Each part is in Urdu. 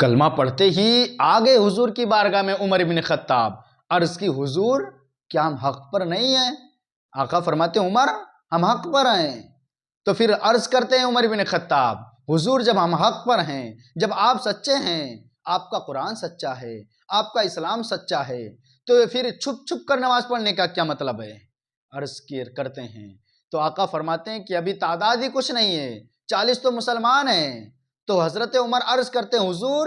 کلمہ پڑھتے ہی آگے حضور کی بارگاہ میں عمر بن خطاب عرض کی، حضور کیا ہم حق پر نہیں ہیں؟ آقا فرماتے ہیں عمر ہم حق پر ہیں۔ تو پھر عرض کرتے ہیں عمر بن خطاب، حضور جب ہم حق پر ہیں، جب آپ سچے ہیں، آپ کا قرآن سچا ہے، آپ کا اسلام سچا ہے، تو پھر چھپ چھپ کر نماز پڑھنے کا کیا مطلب ہے؟ عرض کرتے ہیں تو آقا فرماتے ہیں کہ ابھی تعداد ہی کچھ نہیں ہے، 40 تو مسلمان ہیں۔ تو حضرت عمر عرض کرتے ہیں حضور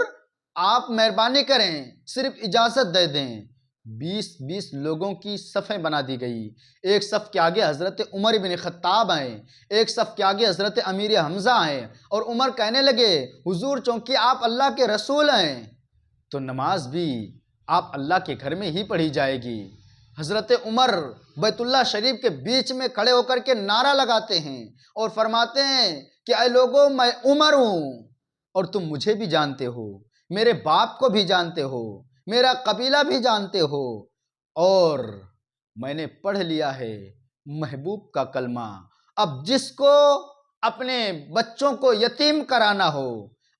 آپ مہربانی کریں، صرف اجازت دے دیں۔ 20 لوگوں کی صفیں بنا دی گئی، ایک صف کے آگے حضرت عمر بن خطاب ہیں، ایک صف کے آگے حضرت امیر حمزہ ہیں، اور عمر کہنے لگے حضور چونکہ آپ اللہ کے رسول ہیں تو نماز بھی آپ اللہ کے گھر میں ہی پڑھی جائے گی۔ حضرت عمر بیت اللہ شریف کے بیچ میں کھڑے ہو کر کے نعرہ لگاتے ہیں اور فرماتے ہیں کہ اے لوگوں میں عمر ہوں اور تم مجھے بھی جانتے ہو، میرے باپ کو بھی جانتے ہو، میرا قبیلہ بھی جانتے ہو، اور میں نے پڑھ لیا ہے محبوب کا کلمہ۔ اب جس کو اپنے بچوں کو یتیم کرانا ہو،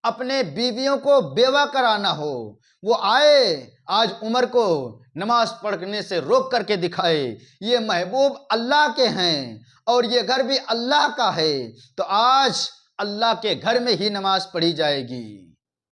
اپنے بیویوں کو بیوہ کرانا ہو، وہ آئے آج عمر کو نماز پڑھنے سے روک کر کے دکھائے۔ یہ محبوب اللہ کے ہیں اور یہ گھر بھی اللہ کا ہے، تو آج اللہ کے گھر میں ہی نماز پڑھی جائے گی۔